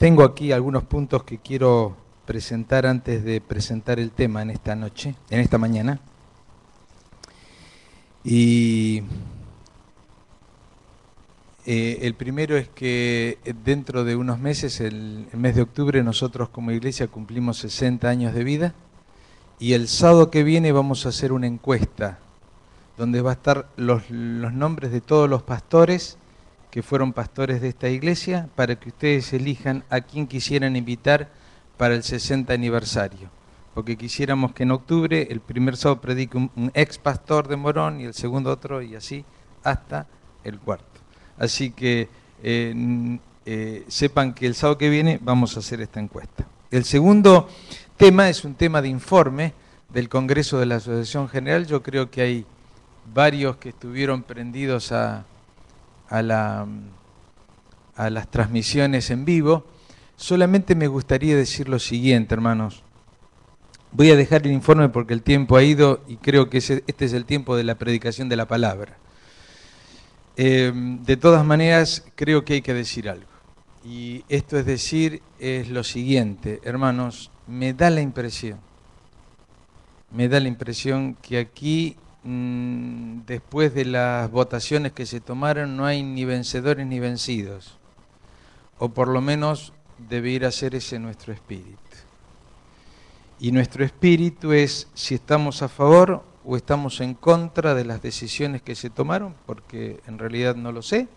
Tengo aquí algunos puntos que quiero presentar antes de presentar el tema en esta noche, en esta mañana. Y el primero es que dentro de unos meses, el mes de octubre, nosotros como iglesia cumplimos 60 años de vida y el sábado que viene vamos a hacer una encuesta donde va a estar los nombres de todos los pastores que fueron pastores de esta iglesia para que ustedes elijan a quién quisieran invitar para el 60 aniversario. Porque quisiéramos que en octubre el primer sábado predique un ex pastor de Morón y el segundo otro y así hasta el cuarto. Así que sepan que el sábado que viene vamos a hacer esta encuesta. El segundo tema es un tema de informe del Congreso de la Asociación General. Yo creo que hay varios que estuvieron prendidos a las transmisiones en vivo. Solamente me gustaría decir lo siguiente, hermanos. Voy a dejar el informe porque el tiempo ha ido y creo que este es el tiempo de la predicación de la palabra. De todas maneras, creo que hay que decir algo. Y esto es lo siguiente, hermanos, me da la impresión que aquí, después de las votaciones que se tomaron, no hay ni vencedores ni vencidos. O por lo menos debiera ser ese nuestro espíritu. Y nuestro espíritu es si estamos a favor o estamos en contra de las decisiones que se tomaron, porque en realidad no lo sé,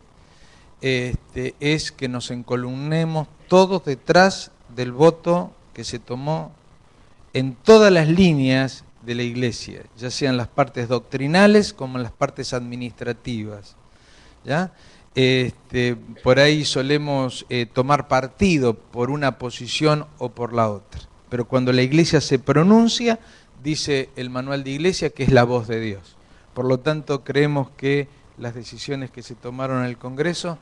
es que nos encolumnemos todos detrás del voto que se tomó en todas las líneas de la iglesia, ya sean las partes doctrinales como las partes administrativas, ¿ya? Por ahí solemos tomar partido por una posición o por la otra, pero cuando la iglesia se pronuncia, dice el manual de iglesia que es la voz de Dios. Por lo tanto, creemos que las decisiones que se tomaron en el Congreso,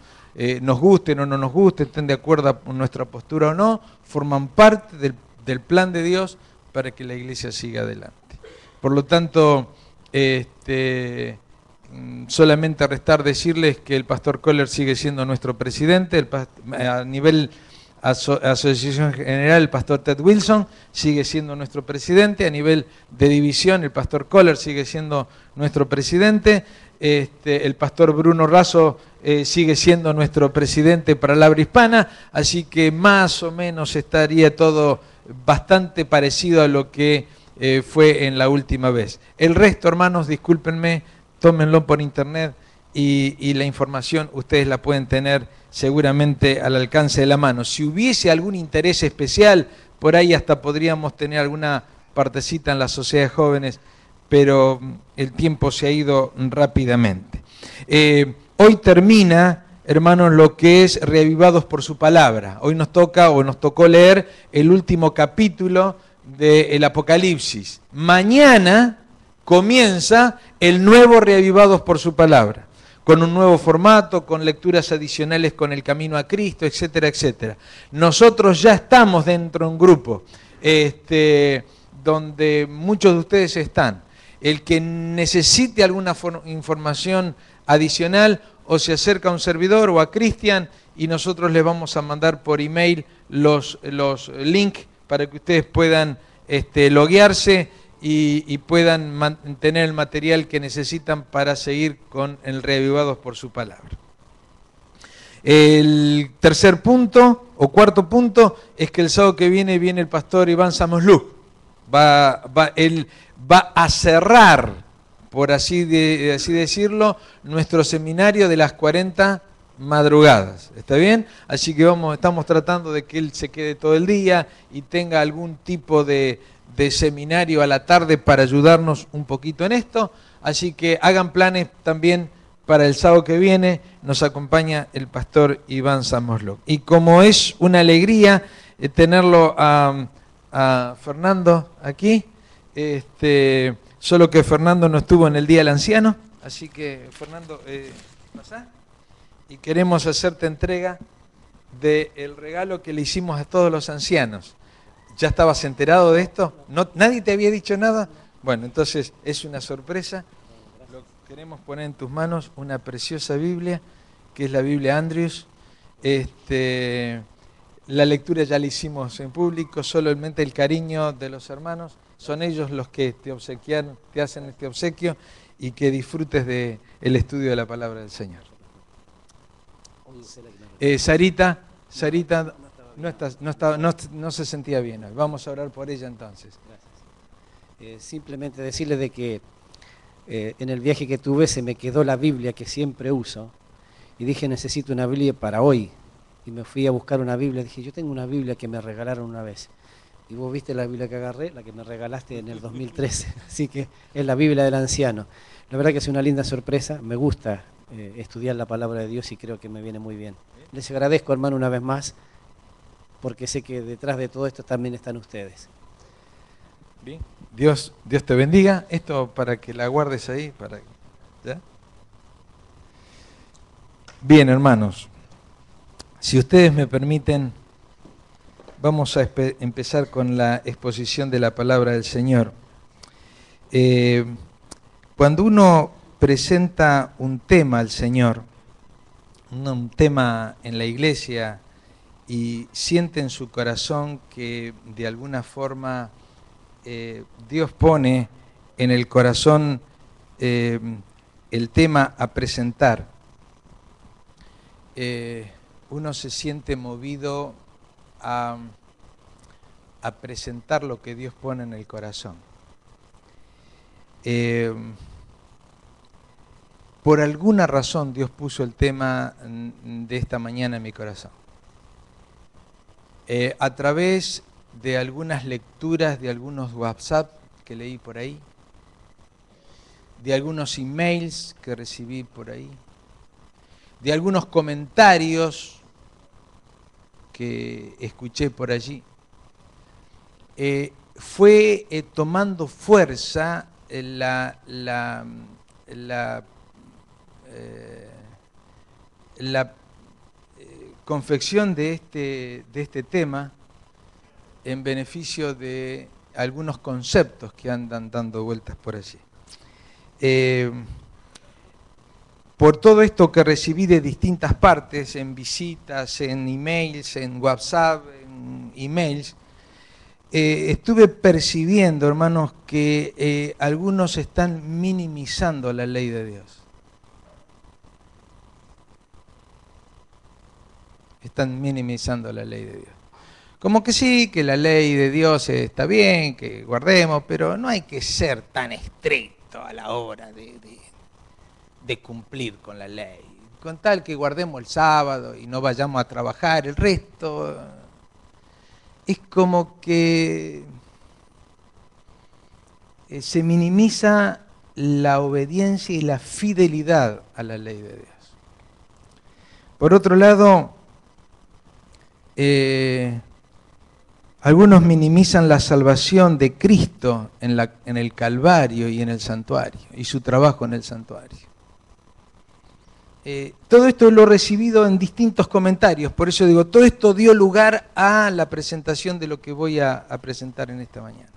nos gusten o no nos gusten, estén de acuerdo con nuestra postura o no, forman parte del plan de Dios para que la iglesia siga adelante. Por lo tanto, solamente restar decirles que el pastor Kohler sigue siendo nuestro presidente, a nivel Asociación General, el pastor Ted Wilson sigue siendo nuestro presidente, a nivel de división el pastor Kohler sigue siendo nuestro presidente, el pastor Bruno Razo sigue siendo nuestro presidente para la habla hispana, así que más o menos estaría todo bastante parecido a lo que fue en la última vez. El resto, hermanos, discúlpenme, tómenlo por internet y la información ustedes la pueden tener seguramente al alcance de la mano. Si hubiese algún interés especial, por ahí hasta podríamos tener alguna partecita en la sociedad de jóvenes, pero el tiempo se ha ido rápidamente. Hoy termina, hermanos, lo que es Reavivados por su palabra. Hoy nos tocó leer el último capítulo del Apocalipsis. Mañana comienza el nuevo Reavivados por su palabra, con un nuevo formato, con lecturas adicionales con el camino a Cristo, etcétera, etcétera. Nosotros ya estamos dentro de un grupo donde muchos de ustedes están. El que necesite alguna información adicional o se acerca a un servidor o a Cristian y nosotros les vamos a mandar por email los links para que ustedes puedan loguearse y puedan mantener el material que necesitan para seguir con el Reavivados por su palabra. El tercer punto, o cuarto punto, es que el sábado que viene el pastor Iván Samosluc. Él va a cerrar, por así decirlo, nuestro seminario de las 40 madrugadas. ¿Está bien? Así que estamos tratando de que él se quede todo el día y tenga algún tipo de seminario a la tarde para ayudarnos un poquito en esto, así que hagan planes también para el sábado que viene. Nos acompaña el pastor Iván Samosluc. Y como es una alegría tenerlo a Fernando aquí, solo que Fernando no estuvo en el Día del Anciano, así que Fernando, pasá, y queremos hacerte entrega del regalo que le hicimos a todos los ancianos. ¿Ya estabas enterado de esto? ¿Nadie te había dicho nada? Bueno, entonces es una sorpresa. Lo queremos poner en tus manos, una preciosa Biblia, que es la Biblia Andrews. La lectura ya la hicimos en público, solamente el cariño de los hermanos, son ellos los que te obsequian, te hacen este obsequio y que disfrutes del estudio de la palabra del Señor. Sarita no se sentía bien hoy. Vamos a orar por ella entonces. Simplemente decirle de que en el viaje que tuve se me quedó la Biblia que siempre uso y dije necesito una Biblia para hoy. Y me fui a buscar una Biblia, dije, yo tengo una Biblia que me regalaron una vez. Y vos viste la Biblia que agarré, la que me regalaste en el 2013, así que es la Biblia del anciano. La verdad que es una linda sorpresa, me gusta estudiar la palabra de Dios y creo que me viene muy bien. Les agradezco, hermano, una vez más, porque sé que detrás de todo esto también están ustedes. Bien. Dios te bendiga. Esto para que la guardes ahí. ¿Ya? Bien, hermanos. Si ustedes me permiten, vamos a empezar con la exposición de la palabra del Señor. Cuando uno presenta un tema al Señor, un tema en la iglesia, y siente en su corazón que de alguna forma Dios pone en el corazón el tema a presentar, uno se siente movido a presentar lo que Dios pone en el corazón. Por alguna razón Dios puso el tema de esta mañana en mi corazón. A través de algunas lecturas, de algunos WhatsApp que leí por ahí, de algunos emails que recibí por ahí, de algunos comentarios que escuché por allí, fue tomando fuerza la confección de este tema en beneficio de algunos conceptos que andan dando vueltas por allí. Por todo esto que recibí de distintas partes, en visitas, en emails, en WhatsApp, en emails, estuve percibiendo, hermanos, que algunos están minimizando la ley de Dios. Están minimizando la ley de Dios. Como que sí, que la ley de Dios está bien, que guardemos, pero no hay que ser tan estricto a la hora de cumplir con la ley. Con tal que guardemos el sábado y no vayamos a trabajar, el resto es como que se minimiza la obediencia y la fidelidad a la ley de Dios. Por otro lado, algunos minimizan la salvación de Cristo en el Calvario y en el santuario, y su trabajo en el santuario. Todo esto lo he recibido en distintos comentarios, por eso digo, todo esto dio lugar a la presentación de lo que voy a presentar en esta mañana.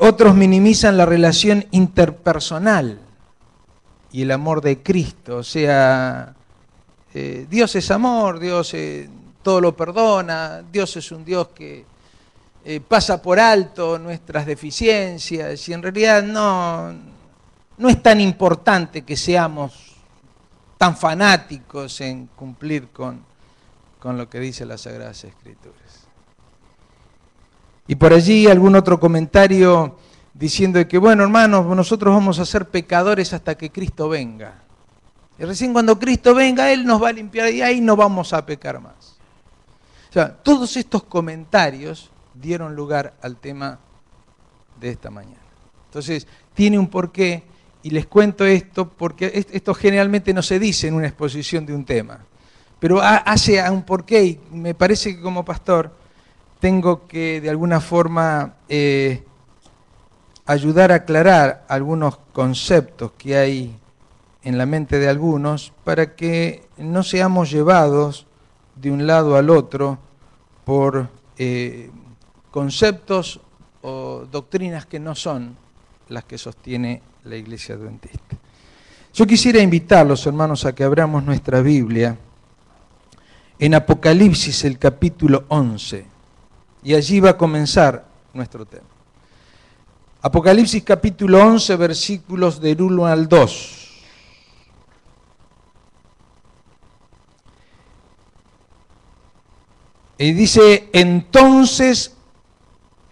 Otros minimizan la relación interpersonal y el amor de Cristo, o sea, Dios es amor, Dios todo lo perdona, Dios es un Dios que pasa por alto nuestras deficiencias y en realidad no es tan importante que seamos tan fanáticos en cumplir con lo que dice las Sagradas Escrituras. Y por allí algún otro comentario diciendo que, bueno, hermanos, nosotros vamos a ser pecadores hasta que Cristo venga. Y recién cuando Cristo venga, Él nos va a limpiar y ahí no vamos a pecar más. O sea, todos estos comentarios dieron lugar al tema de esta mañana. Entonces, tiene un porqué. Y les cuento esto porque esto generalmente no se dice en una exposición de un tema, pero hace un porqué y me parece que como pastor tengo que de alguna forma ayudar a aclarar algunos conceptos que hay en la mente de algunos para que no seamos llevados de un lado al otro por conceptos o doctrinas que no son las que sostiene la Iglesia Adventista. Yo quisiera invitarlos, hermanos, a que abramos nuestra Biblia en Apocalipsis el capítulo 11. Y allí va a comenzar nuestro tema. Apocalipsis capítulo 11, versículos del 1 al 2. Y dice, entonces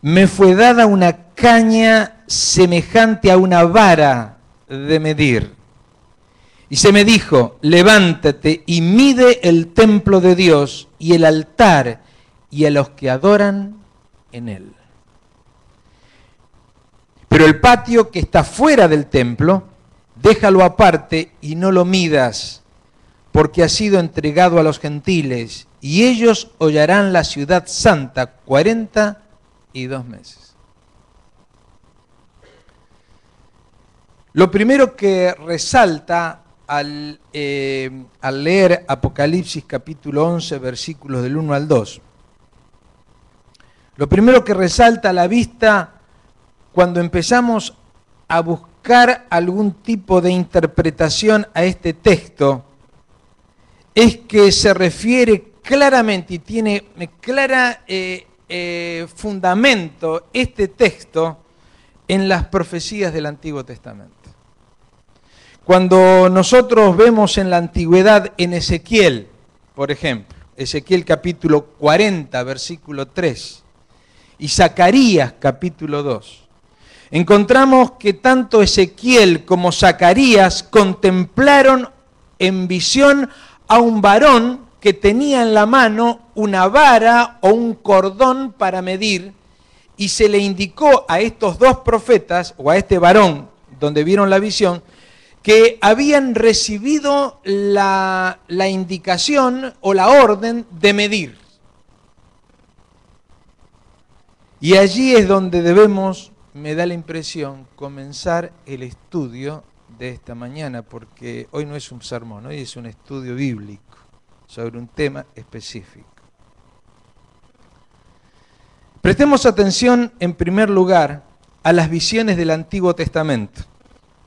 me fue dada una caña semejante a una vara de medir. Y se me dijo, levántate y mide el templo de Dios y el altar y a los que adoran en él. Pero el patio que está fuera del templo, déjalo aparte y no lo midas, porque ha sido entregado a los gentiles, y ellos hollarán la ciudad santa 42 meses. Lo primero que resalta al leer Apocalipsis capítulo 11, versículos del 1 al 2, lo primero que resalta a la vista cuando empezamos a buscar algún tipo de interpretación a este texto, es que se refiere claramente y tiene clara fundamento este texto en las profecías del Antiguo Testamento. Cuando nosotros vemos en la antigüedad en Ezequiel, por ejemplo, Ezequiel capítulo 40, versículo 3, y Zacarías capítulo 2, encontramos que tanto Ezequiel como Zacarías contemplaron en visión a un varón que tenía en la mano una vara o un cordón para medir, y se le indicó a estos dos profetas, o a este varón donde vieron la visión, que habían recibido la indicación o la orden de medir. Y allí es donde debemos, me da la impresión, comenzar el estudio de esta mañana, porque hoy no es un sermón, hoy es un estudio bíblico sobre un tema específico. Prestemos atención en primer lugar a las visiones del Antiguo Testamento,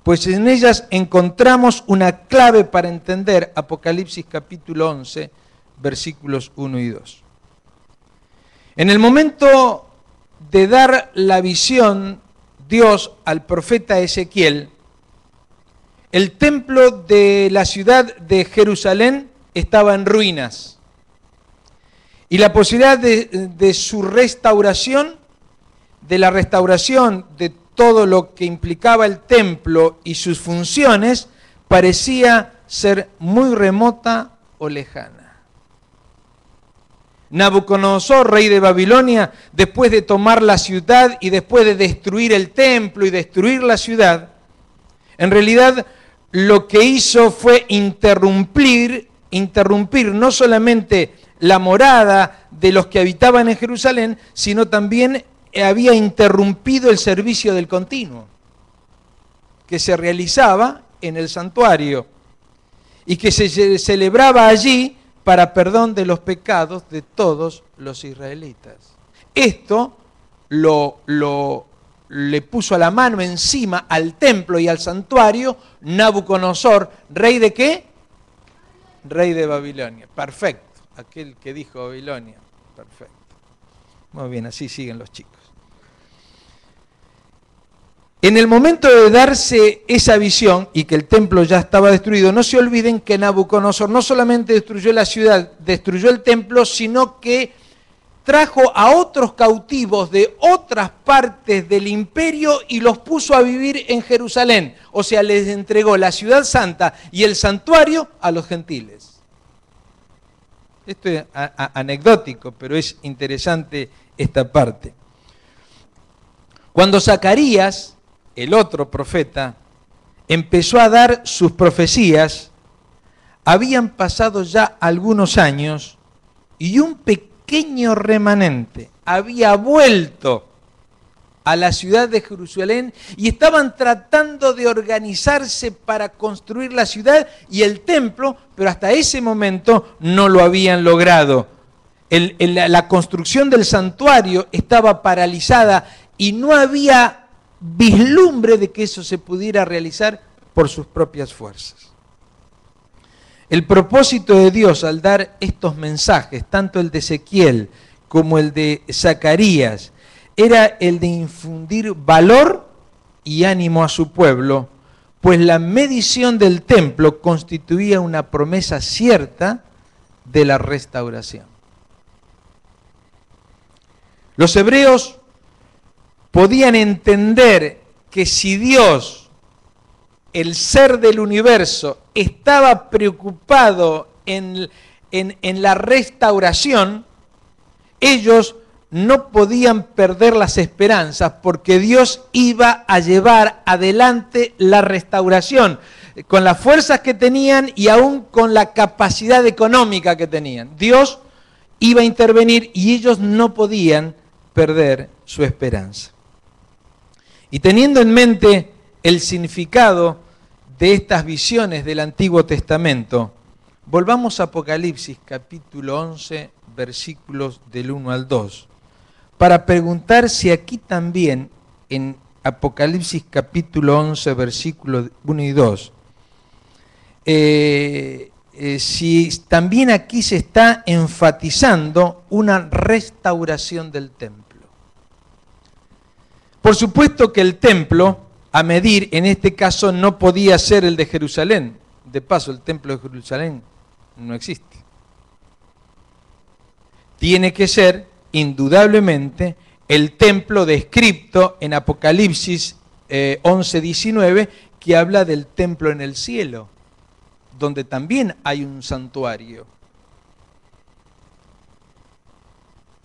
pues en ellas encontramos una clave para entender Apocalipsis capítulo 11, versículos 1 y 2. En el momento de dar la visión Dios al profeta Ezequiel, el templo de la ciudad de Jerusalén estaba en ruinas. Y la posibilidad de su restauración, de la restauración de todo lo que implicaba el templo y sus funciones, parecía ser muy remota o lejana. Nabucodonosor, rey de Babilonia, después de tomar la ciudad y después de destruir el templo y destruir la ciudad, en realidad lo que hizo fue interrumpir no solamente la morada de los que habitaban en Jerusalén, sino también había interrumpido el servicio del continuo, que se realizaba en el santuario y que se celebraba allí para perdón de los pecados de todos los israelitas. Esto le puso la mano encima al templo y al santuario Nabucodonosor, ¿rey de qué? Rey de Babilonia. Perfecto. Aquel que dijo Babilonia. Perfecto. Muy bien, así siguen los chicos. En el momento de darse esa visión y que el templo ya estaba destruido, no se olviden que Nabucodonosor no solamente destruyó la ciudad, destruyó el templo, sino que trajo a otros cautivos de otras partes del imperio y los puso a vivir en Jerusalén. O sea, les entregó la ciudad santa y el santuario a los gentiles. Esto es anecdótico, pero es interesante esta parte. Cuando Zacarías, el otro profeta, empezó a dar sus profecías, habían pasado ya algunos años y un pequeño remanente había vuelto a la ciudad de Jerusalén y estaban tratando de organizarse para construir la ciudad y el templo, pero hasta ese momento no lo habían logrado. La construcción del santuario estaba paralizada y no había vislumbre de que eso se pudiera realizar por sus propias fuerzas. El propósito de Dios al dar estos mensajes, tanto el de Ezequiel como el de Zacarías, era el de infundir valor y ánimo a su pueblo, pues la medición del templo constituía una promesa cierta de la restauración. Los hebreos podían entender que si Dios, el ser del universo, estaba preocupado en la restauración, ellos no podían perder las esperanzas porque Dios iba a llevar adelante la restauración con las fuerzas que tenían y aún con la capacidad económica que tenían. Dios iba a intervenir y ellos no podían perder su esperanza. Y teniendo en mente el significado de estas visiones del Antiguo Testamento, volvamos a Apocalipsis capítulo 11, versículos del 1 al 2, para preguntar si aquí también, en Apocalipsis capítulo 11, versículos 1 y 2, si también aquí se está enfatizando una restauración del templo. Por supuesto que el templo, a medir, en este caso no podía ser el de Jerusalén. De paso, el templo de Jerusalén no existe. Tiene que ser, indudablemente, el templo descrito en Apocalipsis 11:19, que habla del templo en el cielo, donde también hay un santuario.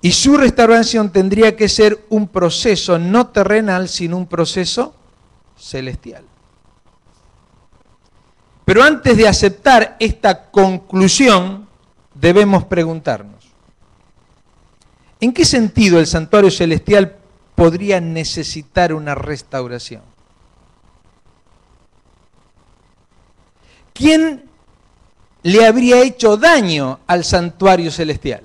Y su restauración tendría que ser un proceso no terrenal, sino un proceso celestial. Pero antes de aceptar esta conclusión, debemos preguntarnos, ¿en qué sentido el santuario celestial podría necesitar una restauración? ¿Quién le habría hecho daño al santuario celestial?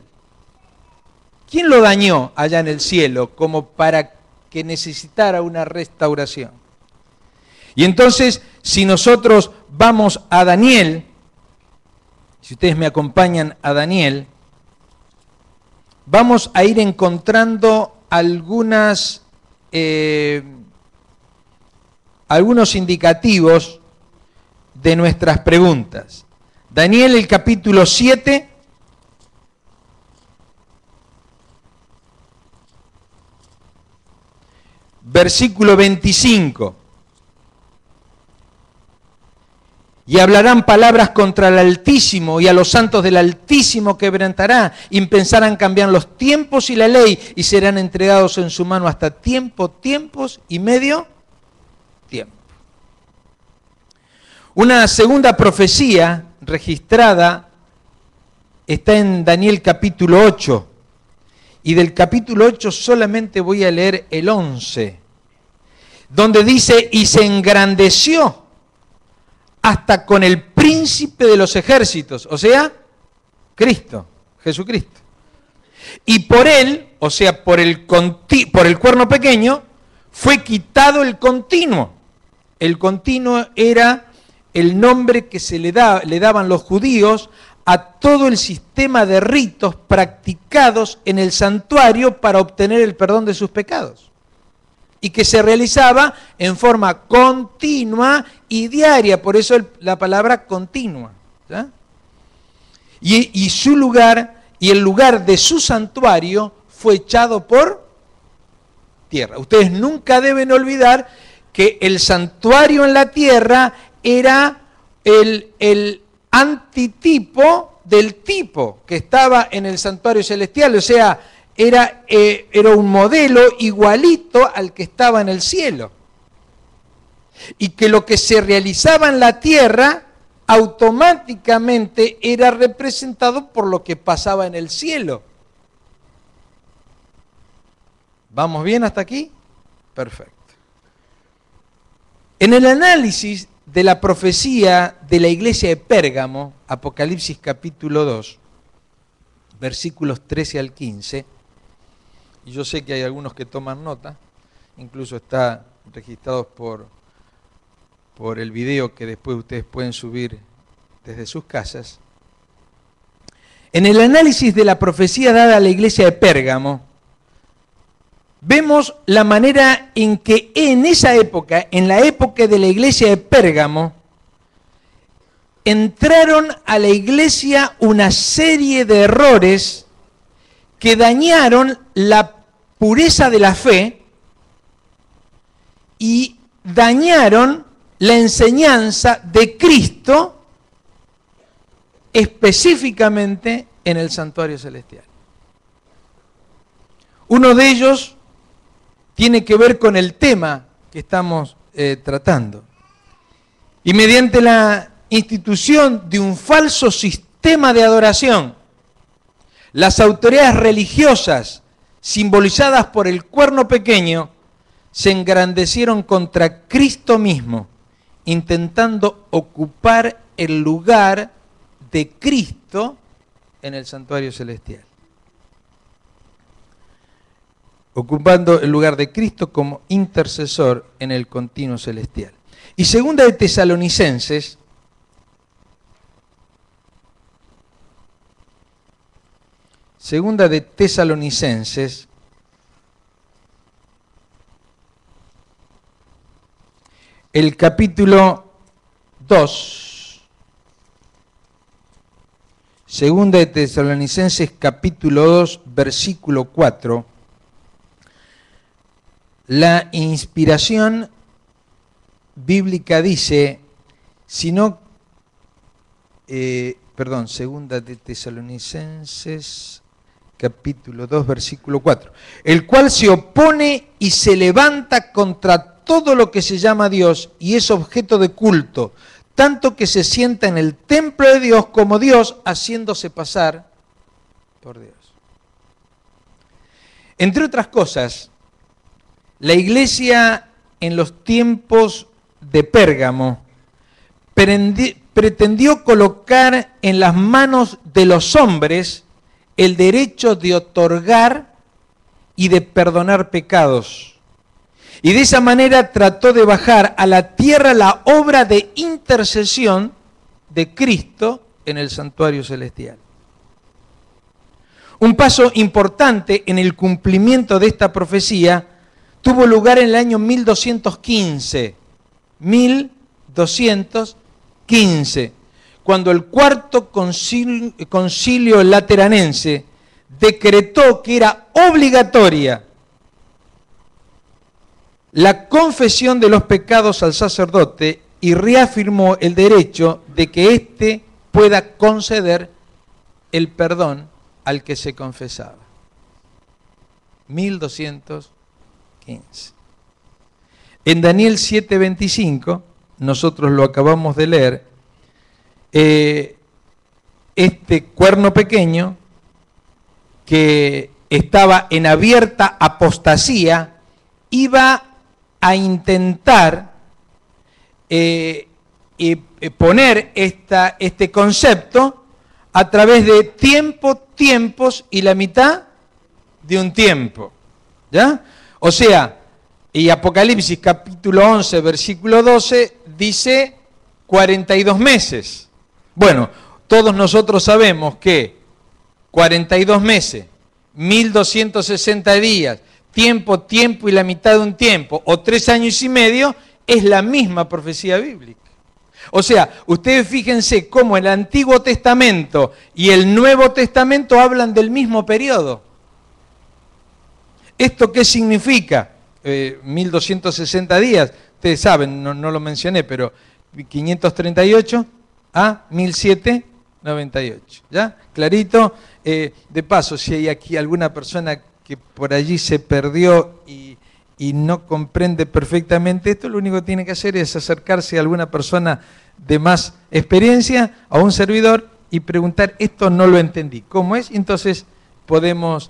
¿Quién lo dañó allá en el cielo como para que necesitara una restauración? Y entonces, si nosotros vamos a Daniel, si ustedes me acompañan a Daniel, vamos a ir encontrando algunos indicativos de nuestras preguntas. Daniel, el capítulo 7, versículo 25. Y hablarán palabras contra el Altísimo, y a los santos del Altísimo quebrantará, y pensarán cambiar los tiempos y la ley, y serán entregados en su mano hasta tiempos y medio tiempo. Una segunda profecía registrada está en Daniel capítulo 8, y del capítulo 8 solamente voy a leer el 11, donde dice, y se engrandeció hasta con el príncipe de los ejércitos, o sea, Cristo, Jesucristo. Y por él, o sea, por el cuerno pequeño, fue quitado el continuo. El continuo era el nombre que le daban los judíos a todo el sistema de ritos practicados en el santuario para obtener el perdón de sus pecados. Y que se realizaba en forma continua y diaria, por eso la palabra continua. ¿Sí? Y su lugar, y el lugar de su santuario fue echado por tierra. Ustedes nunca deben olvidar que el santuario en la tierra era el antitipo del tipo que estaba en el santuario celestial, o sea, era un modelo igualito al que estaba en el cielo. Y que lo que se realizaba en la tierra automáticamente era representado por lo que pasaba en el cielo. ¿Vamos bien hasta aquí? Perfecto. En el análisis de la profecía de la iglesia de Pérgamo, Apocalipsis capítulo 2, versículos 13 al 15, y yo sé que hay algunos que toman nota, incluso está registrado por el video que después ustedes pueden subir desde sus casas, en el análisis de la profecía dada a la iglesia de Pérgamo, vemos la manera en que en esa época, en la época de la iglesia de Pérgamo, entraron a la iglesia una serie de errores que dañaron la pureza de la fe y dañaron la enseñanza de Cristo específicamente en el santuario celestial. Uno de ellos tiene que ver con el tema que estamos tratando. Y mediante la institución de un falso sistema de adoración, las autoridades religiosas, simbolizadas por el cuerno pequeño, se engrandecieron contra Cristo mismo, intentando ocupar el lugar de Cristo en el santuario celestial. Ocupando el lugar de Cristo como intercesor en el continuo celestial. Y segunda de Tesalonicenses, el capítulo 2, segunda de Tesalonicenses capítulo 2, versículo 4, la inspiración bíblica dice, segunda de Tesalonicenses capítulo 2, versículo 4, el cual se opone y se levanta contra todo lo que se llama Dios y es objeto de culto, tanto que se sienta en el templo de Dios como Dios, haciéndose pasar por Dios. Entre otras cosas, la iglesia en los tiempos de Pérgamo pretendió colocar en las manos de los hombres el derecho de otorgar y de perdonar pecados. Y de esa manera trató de bajar a la tierra la obra de intercesión de Cristo en el santuario celestial. Un paso importante en el cumplimiento de esta profecía tuvo lugar en el año 1215, cuando el cuarto concilio lateranense decretó que era obligatoria la confesión de los pecados al sacerdote y reafirmó el derecho de que éste pueda conceder el perdón al que se confesaba. 1215. En Daniel 7:25, nosotros lo acabamos de leer, este cuerno pequeño que estaba en abierta apostasía iba a intentar poner este concepto a través de tiempos y la mitad de un tiempo, ¿ya? O sea, y Apocalipsis capítulo 11, versículo 12, dice 42 meses. Bueno, todos nosotros sabemos que 42 meses, 1260 días, tiempo y la mitad de un tiempo, o 3 años y medio, es la misma profecía bíblica. O sea, ustedes fíjense cómo el Antiguo Testamento y el Nuevo Testamento hablan del mismo periodo. ¿Esto qué significa? 1260 días, ustedes saben, no lo mencioné, pero 538 a 1798, ¿ya? Clarito. De paso, si hay aquí alguna persona que por allí se perdió y no comprende perfectamente esto, lo único que tiene que hacer es acercarse a alguna persona de más experiencia, a un servidor, y preguntar, esto no lo entendí, ¿cómo es? Entonces podemos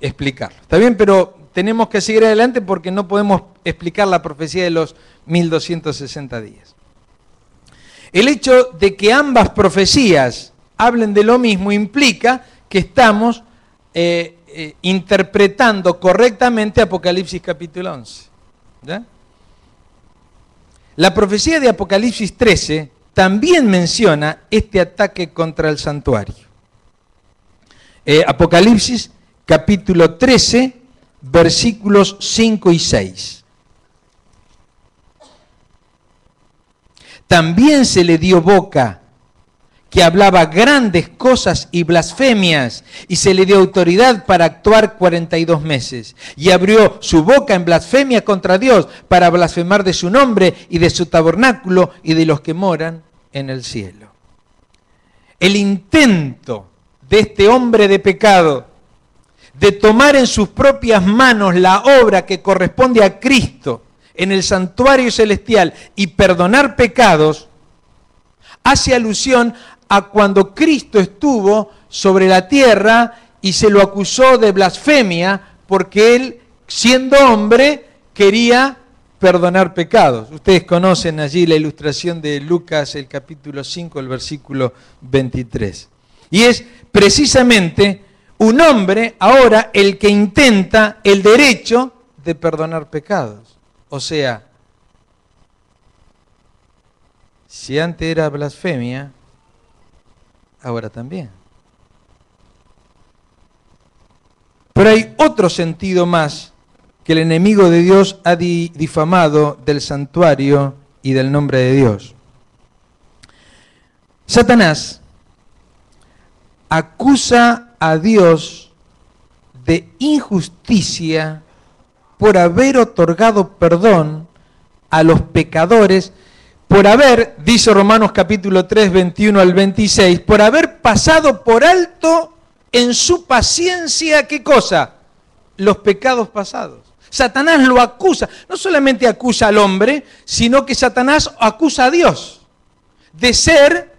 explicarlo. ¿Está bien? Pero tenemos que seguir adelante porque no podemos explicar la profecía de los 1260 días. El hecho de que ambas profecías hablen de lo mismo implica que estamos interpretando correctamente Apocalipsis capítulo 11. ¿Ya? La profecía de Apocalipsis 13 también menciona este ataque contra el santuario. Apocalipsis capítulo 13, versículos 5 y 6. También se le dio boca que hablaba grandes cosas y blasfemias, y se le dio autoridad para actuar 42 meses. Y abrió su boca en blasfemia contra Dios, para blasfemar de su nombre y de su tabernáculo y de los que moran en el cielo. El intento de este hombre de pecado de tomar en sus propias manos la obra que corresponde a Cristo en el santuario celestial y perdonar pecados, hace alusión a cuando Cristo estuvo sobre la tierra y se lo acusó de blasfemia porque él, siendo hombre, quería perdonar pecados. Ustedes conocen allí la ilustración de Lucas, el capítulo 5, el versículo 23. Y es precisamente un hombre ahora el que intenta el derecho de perdonar pecados. O sea, si antes era blasfemia, ahora también. Pero hay otro sentido más que el enemigo de Dios ha difamado del santuario y del nombre de Dios. Satanás acusa a Dios de injusticia por haber otorgado perdón a los pecadores, por haber, dice Romanos capítulo 3, 21 al 26, por haber pasado por alto en su paciencia, ¿qué cosa? Los pecados pasados. Satanás lo acusa, no solamente acusa al hombre, sino que Satanás acusa a Dios de ser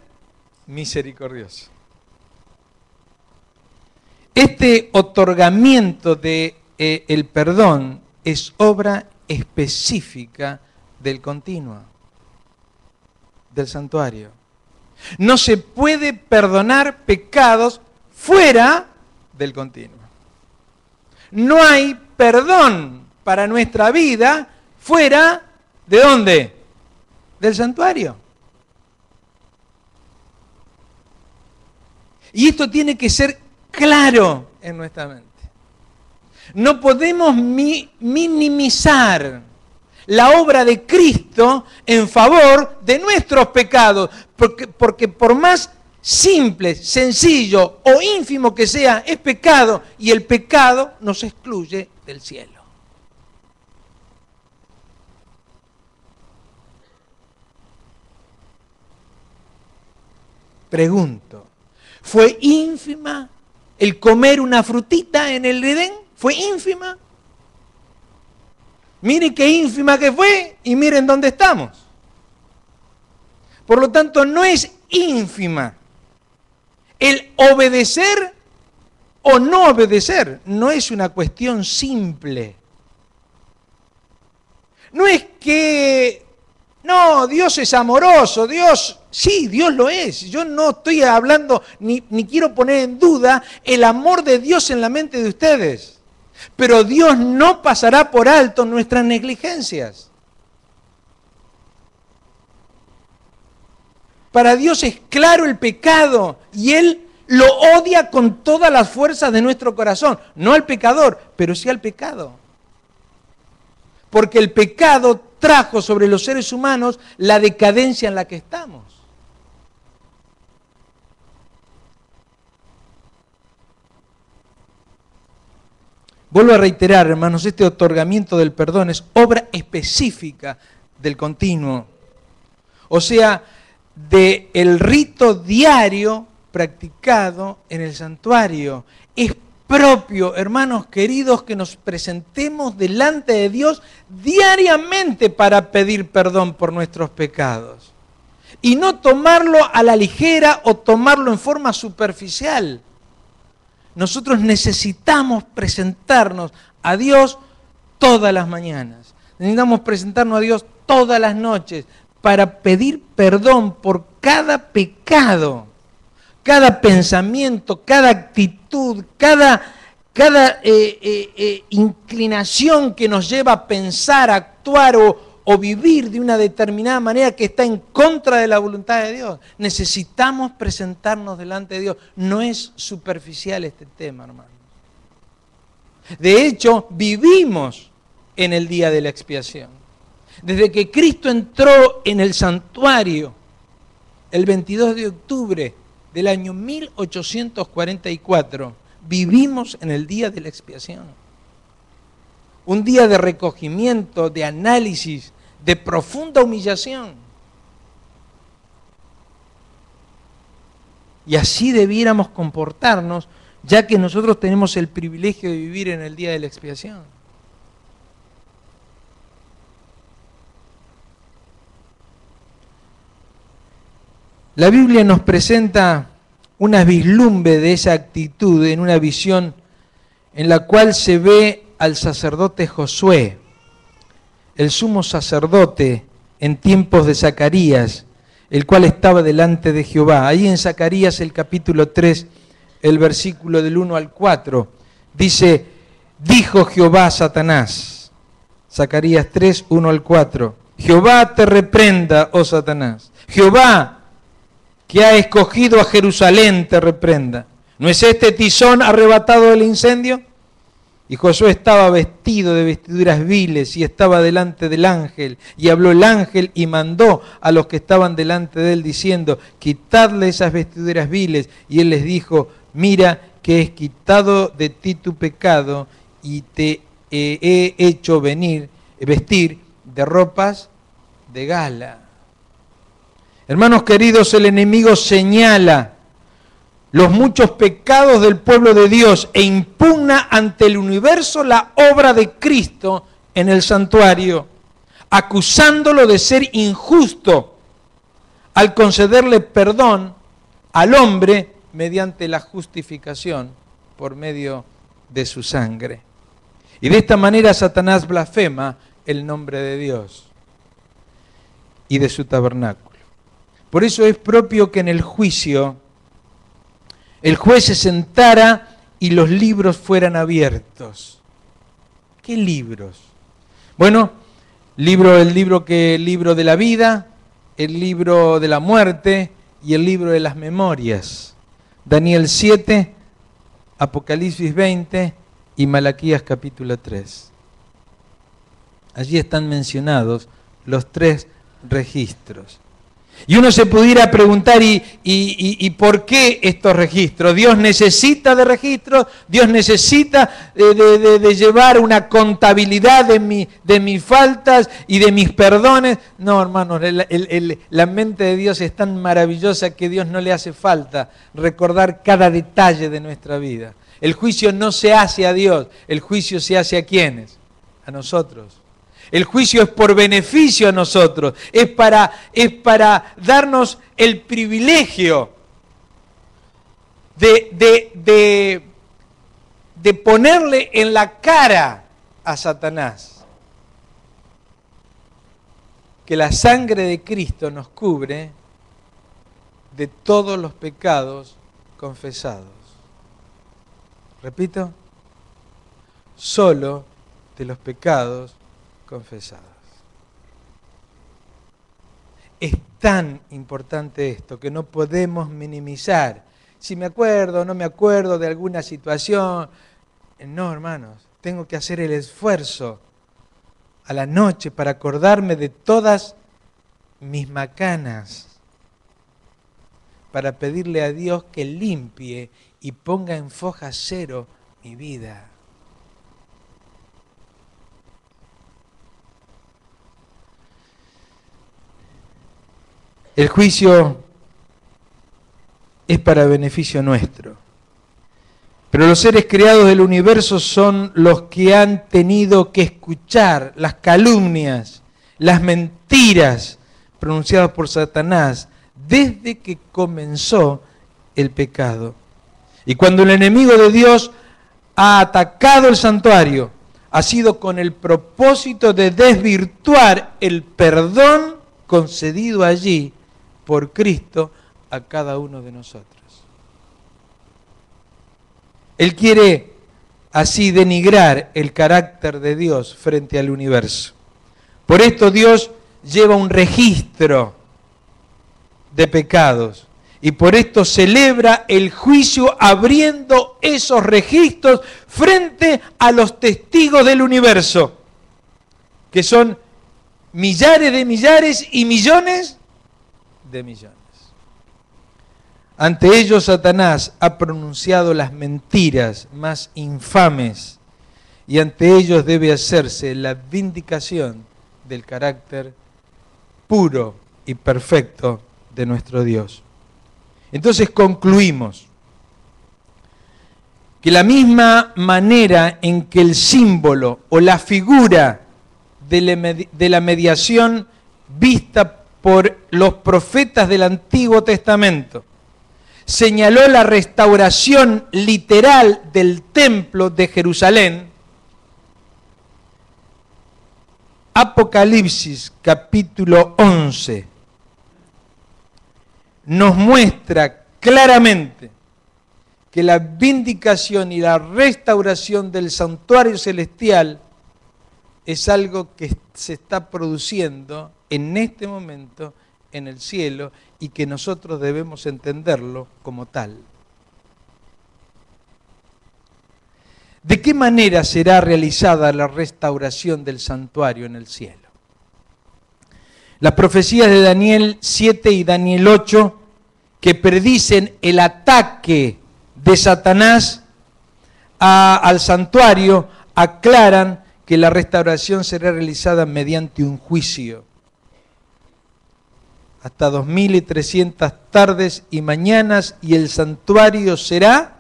misericordioso. Este otorgamiento de el perdón es obra específica del continuo, del santuario. No se puede perdonar pecados fuera del continuo. No hay perdón para nuestra vida fuera ¿de dónde? Del santuario. Y esto tiene que ser claro en nuestra mente. No podemos minimizar la obra de Cristo en favor de nuestros pecados, porque por más simple, sencillo o ínfimo que sea, es pecado, y el pecado nos excluye del cielo. Pregunto, ¿fue ínfima el comer una frutita en el Edén? ¿Fue ínfima? Miren qué ínfima que fue y miren dónde estamos. Por lo tanto, no es ínfima el obedecer o no obedecer. No es una cuestión simple. No es que, no, Dios es amoroso, Dios, sí, Dios lo es. Yo no estoy hablando ni quiero poner en duda el amor de Dios en la mente de ustedes. Pero Dios no pasará por alto nuestras negligencias. Para Dios es claro el pecado y Él lo odia con todas las fuerzas de nuestro corazón. No al pecador, pero sí al pecado. Porque el pecado trajo sobre los seres humanos la decadencia en la que estamos. Vuelvo a reiterar, hermanos, este otorgamiento del perdón es obra específica del continuo. O sea, del rito diario practicado en el santuario. Es propio, hermanos queridos, que nos presentemos delante de Dios diariamente para pedir perdón por nuestros pecados. Y no tomarlo a la ligera o tomarlo en forma superficial. Nosotros necesitamos presentarnos a Dios todas las mañanas. Necesitamos presentarnos a Dios todas las noches para pedir perdón por cada pecado, cada pensamiento, cada actitud, cada inclinación que nos lleva a pensar, a actuar o vivir de una determinada manera que está en contra de la voluntad de Dios. Necesitamos presentarnos delante de Dios. No es superficial este tema, hermano. De hecho, vivimos en el día de la expiación. Desde que Cristo entró en el santuario el 22 de octubre del año 1844, vivimos en el día de la expiación. Un día de recogimiento, de análisis, de profunda humillación. Y así debiéramos comportarnos, ya que nosotros tenemos el privilegio de vivir en el día de la expiación. La Biblia nos presenta una vislumbre de esa actitud en una visión en la cual se ve al sacerdote Josué, el sumo sacerdote en tiempos de Zacarías, el cual estaba delante de Jehová. Ahí en Zacarías el capítulo 3, el versículo del 1 al 4, dice, dijo Jehová a Satanás, Zacarías 3, 1 al 4, Jehová te reprenda, oh Satanás, Jehová que ha escogido a Jerusalén te reprenda. ¿No es este tizón arrebatado del incendio? Y Josué estaba vestido de vestiduras viles y estaba delante del ángel. Y habló el ángel y mandó a los que estaban delante de él diciendo, quitadle esas vestiduras viles. Y él les dijo, mira que es quitado de ti tu pecado y te he hecho vestir de ropas de gala. Hermanos queridos, el enemigo señala los muchos pecados del pueblo de Dios e impugna ante el universo la obra de Cristo en el santuario, acusándolo de ser injusto al concederle perdón al hombre mediante la justificación por medio de su sangre. Y de esta manera Satanás blasfema el nombre de Dios y de su tabernáculo. Por eso es propio que en el juicio el juez se sentara y los libros fueran abiertos. ¿Qué libros? Bueno, el libro de la vida, el libro de la muerte y el libro de las memorias. Daniel 7, Apocalipsis 20 y Malaquías capítulo 3. Allí están mencionados los tres registros. Y uno se pudiera preguntar, ¿y por qué estos registros? ¿Dios necesita de registros? ¿Dios necesita de llevar una contabilidad de mis faltas y de mis perdones? No, hermanos, la mente de Dios es tan maravillosa que a Dios no le hace falta recordar cada detalle de nuestra vida. El juicio no se hace a Dios, el juicio se hace a ¿quiénes? A nosotros. El juicio es por beneficio a nosotros, es para darnos el privilegio de ponerle en la cara a Satanás que la sangre de Cristo nos cubre de todos los pecados confesados. Repito, solo de los pecados confesados. Es tan importante esto que no podemos minimizar. Si me acuerdo o no me acuerdo de alguna situación, no, hermanos, tengo que hacer el esfuerzo a la noche para acordarme de todas mis macanas, para pedirle a Dios que limpie y ponga en foja cero mi vida. El juicio es para beneficio nuestro. Pero los seres creados del universo son los que han tenido que escuchar las calumnias, las mentiras pronunciadas por Satanás desde que comenzó el pecado. Y cuando el enemigo de Dios ha atacado el santuario, ha sido con el propósito de desvirtuar el perdón concedido allí por Cristo a cada uno de nosotros. Él quiere así denigrar el carácter de Dios frente al universo. Por esto Dios lleva un registro de pecados y por esto celebra el juicio abriendo esos registros frente a los testigos del universo, que son millares de millares y millones de millones. Ante ellos Satanás ha pronunciado las mentiras más infames y ante ellos debe hacerse la vindicación del carácter puro y perfecto de nuestro Dios. Entonces concluimos que la misma manera en que el símbolo o la figura de la mediación vista por los profetas del Antiguo Testamento señaló la restauración literal del templo de Jerusalén, Apocalipsis capítulo 11 nos muestra claramente que la vindicación y la restauración del santuario celestial es algo que se está produciendo en este momento en el cielo y que nosotros debemos entenderlo como tal. ¿De qué manera será realizada la restauración del santuario en el cielo? Las profecías de Daniel 7 y Daniel 8, que predicen el ataque de Satanás al santuario, aclaran que la restauración será realizada mediante un juicio. Hasta 2300 tardes y mañanas y el santuario será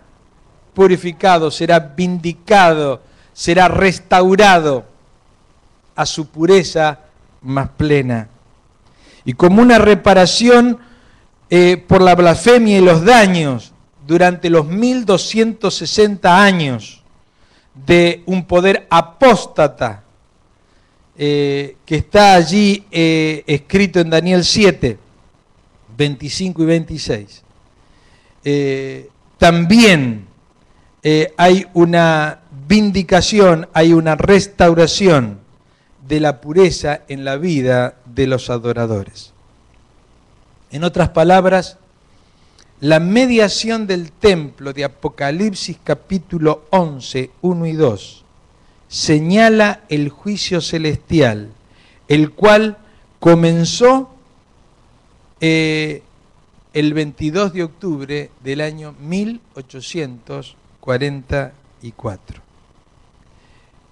purificado, será vindicado, será restaurado a su pureza más plena. Y como una reparación por la blasfemia y los daños durante los 1260 años de un poder apóstata que está allí escrito en Daniel 7, 25 y 26. También hay una vindicación, hay una restauración de la pureza en la vida de los adoradores. En otras palabras, la mediación del templo de Apocalipsis capítulo 11, 1 y 2 señala el juicio celestial, el cual comenzó el 22 de octubre del año 1844.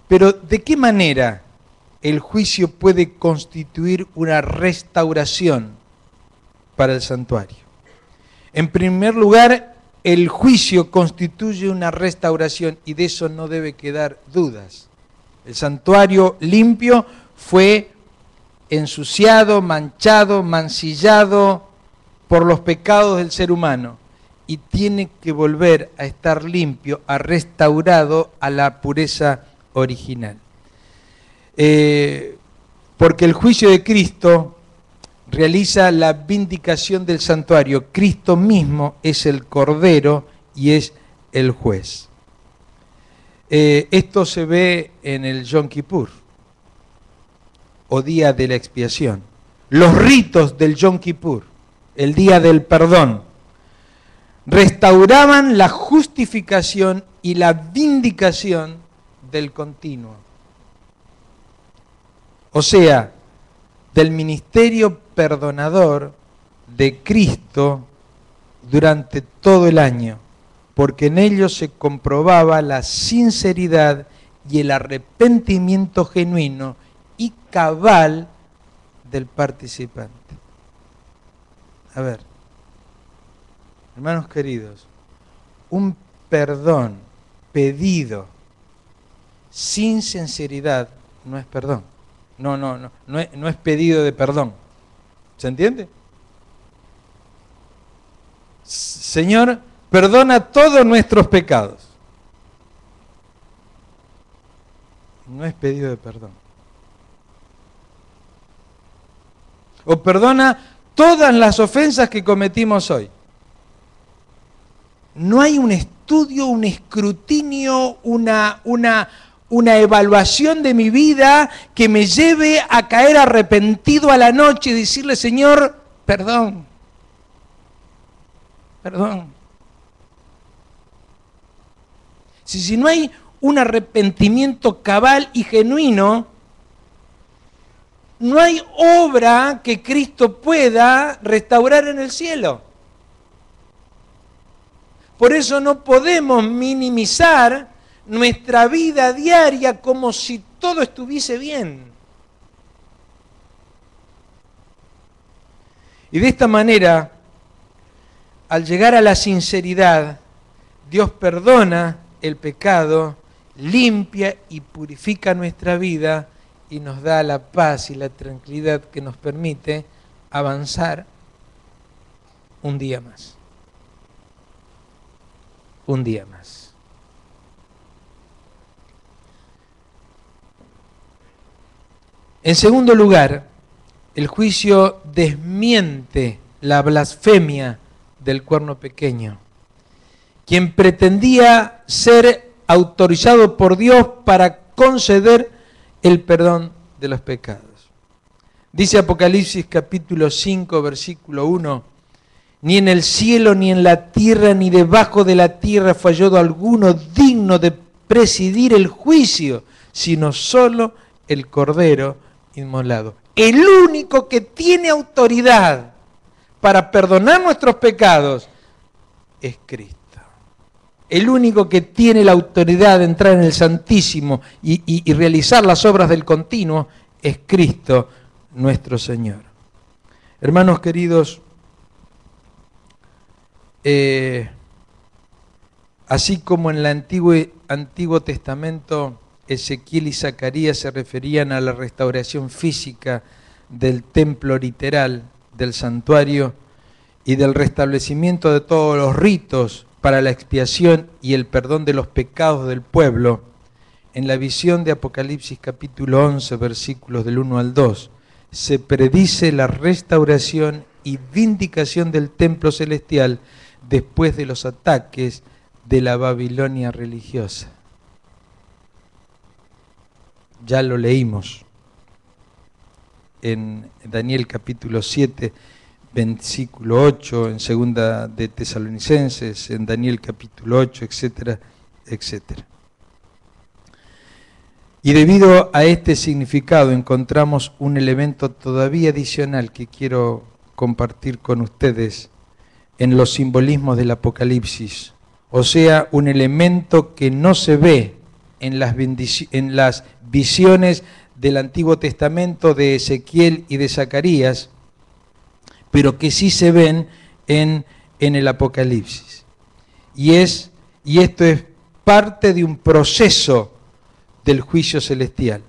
Pero ¿de qué manera el juicio puede constituir una restauración para el santuario? En primer lugar, el juicio constituye una restauración y de eso no debe quedar dudas. El santuario limpio fue ensuciado, manchado, mancillado por los pecados del ser humano y tiene que volver a estar limpio, a restaurado a la pureza original. Porque el juicio de Cristo realiza la vindicación del santuario. Cristo mismo es el Cordero y es el juez. Esto se ve en el Yom Kippur, o día de la expiación. Los ritos del Yom Kippur, el día del perdón, restauraban la justificación y la vindicación del continuo. O sea, del ministerio perdonador de Cristo durante todo el año, porque en ello se comprobaba la sinceridad y el arrepentimiento genuino y cabal del participante. A ver, hermanos queridos, un perdón pedido sin sinceridad no es perdón. No es pedido de perdón. ¿Se entiende? Señor, perdona todos nuestros pecados. No es pedido de perdón. O perdona todas las ofensas que cometimos hoy. No hay un estudio, un escrutinio, un una evaluación de mi vida que me lleve a caer arrepentido a la noche y decirle, Señor, perdón, perdón. Si no hay un arrepentimiento cabal y genuino, no hay obra que Cristo pueda restaurar en el cielo. Por eso no podemos minimizar nuestra vida diaria como si todo estuviese bien. Y de esta manera, al llegar a la sinceridad, Dios perdona el pecado, limpia y purifica nuestra vida y nos da la paz y la tranquilidad que nos permite avanzar un día más. Un día más. En segundo lugar, el juicio desmiente la blasfemia del cuerno pequeño, quien pretendía ser autorizado por Dios para conceder el perdón de los pecados. Dice Apocalipsis capítulo 5, versículo 1, ni en el cielo, ni en la tierra, ni debajo de la tierra fue hallado alguno digno de presidir el juicio, sino solo el Cordero inmolado. El único que tiene autoridad para perdonar nuestros pecados es Cristo. El único que tiene la autoridad de entrar en el Santísimo y realizar las obras del continuo es Cristo nuestro Señor. Hermanos queridos, así como en el Antiguo Testamento Ezequiel y Zacarías se referían a la restauración física del templo literal, del santuario y del restablecimiento de todos los ritos para la expiación y el perdón de los pecados del pueblo, en la visión de Apocalipsis capítulo 11, versículos del 1 al 2, se predice la restauración y vindicación del templo celestial después de los ataques de la Babilonia religiosa. Ya lo leímos en Daniel capítulo 7, versículo 8, en segunda de Tesalonicenses, en Daniel capítulo 8, etcétera, etcétera. Y debido a este significado encontramos un elemento todavía adicional que quiero compartir con ustedes en los simbolismos del Apocalipsis, o sea, un elemento que no se ve en las visiones del Antiguo Testamento de Ezequiel y de Zacarías, pero que sí se ven en el Apocalipsis. Y esto es parte de un proceso del juicio celestial.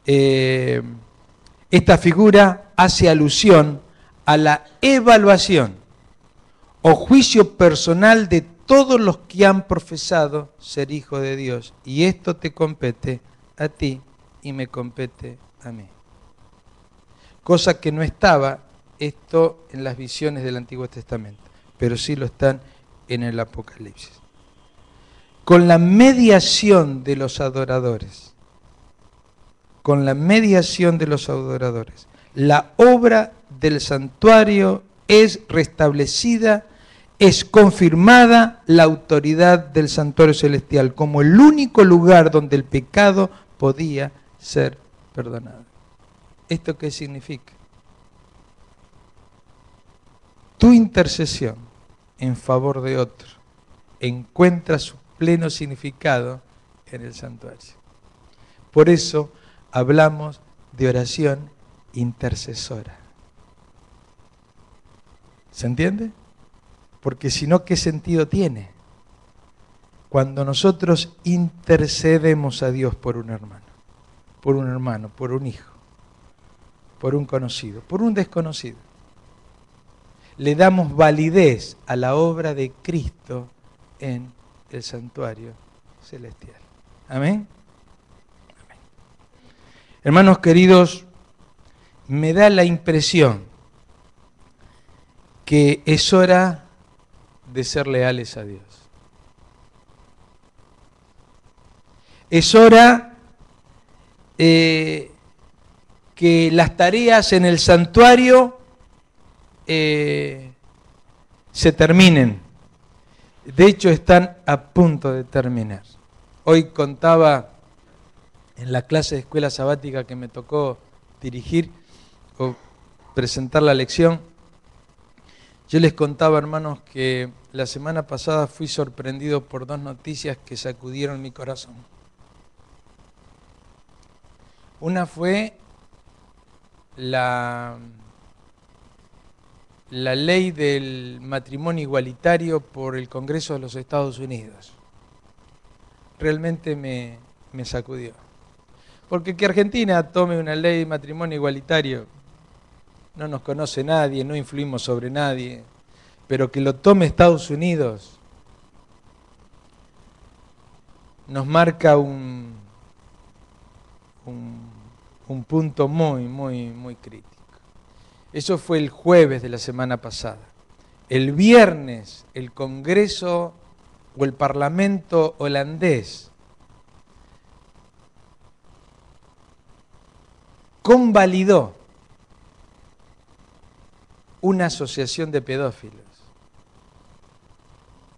Esta figura hace alusión a la evaluación o juicio personal de todos los que han profesado ser hijos de Dios. Y esto te compete a ti y me compete a mí. Cosa que no estaba esto en las visiones del Antiguo Testamento, pero sí lo están en el Apocalipsis. Con la mediación de los adoradores, la obra del santuario es restablecida, es confirmada la autoridad del santuario celestial como el único lugar donde el pecado podía ser perdonado. ¿Esto qué significa? Tu intercesión en favor de otro encuentra su pleno significado en el santuario. Por eso hablamos de oración intercesora. ¿Se entiende? Porque si no, ¿qué sentido tiene? Cuando nosotros intercedemos a Dios por un hermano, por un hijo, por un conocido, por un desconocido, le damos validez a la obra de Cristo en el santuario celestial. ¿Amén? Amén. Hermanos queridos, me da la impresión que es hora de ser leales a Dios. Es hora que las tareas en el santuario se terminen. De hecho, están a punto de terminar. Hoy contaba en la clase de escuela sabática que me tocó dirigir o presentar la lección, yo les contaba, hermanos, que la semana pasada fui sorprendido por dos noticias que sacudieron mi corazón. Una fue la ley del matrimonio igualitario por el Congreso de los Estados Unidos. Realmente me sacudió. Porque que Argentina tome una ley de matrimonio igualitario, no nos conoce nadie, no influimos sobre nadie, pero que lo tome Estados Unidos nos marca un punto muy crítico. Eso fue el jueves de la semana pasada. El viernes, el Congreso o el Parlamento holandés convalidó una asociación de pedófilos.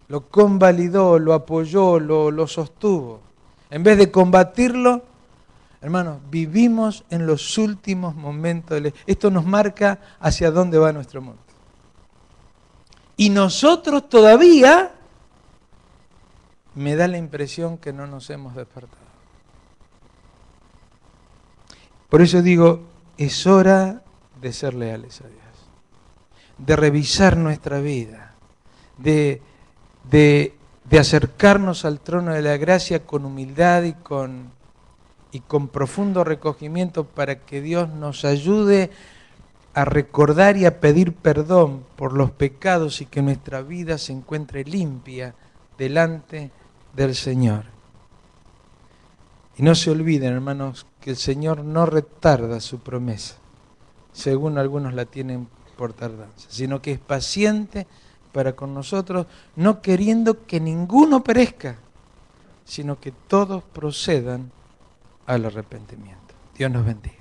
Lo convalidó, lo apoyó, lo sostuvo. En vez de combatirlo, hermanos, vivimos en los últimos momentos. Esto nos marca hacia dónde va nuestro mundo. Y nosotros todavía, me da la impresión que no nos hemos despertado. Por eso digo, es hora de ser leales a Dios, de revisar nuestra vida, de acercarnos al trono de la gracia con humildad y con profundo recogimiento para que Dios nos ayude a recordar y a pedir perdón por los pecados y que nuestra vida se encuentre limpia delante del Señor. Y no se olviden, hermanos, que el Señor no retarda su promesa, según algunos la tienen por tardanza, sino que es paciente para con nosotros, no queriendo que ninguno perezca, sino que todos procedan al arrepentimiento. Dios nos bendiga.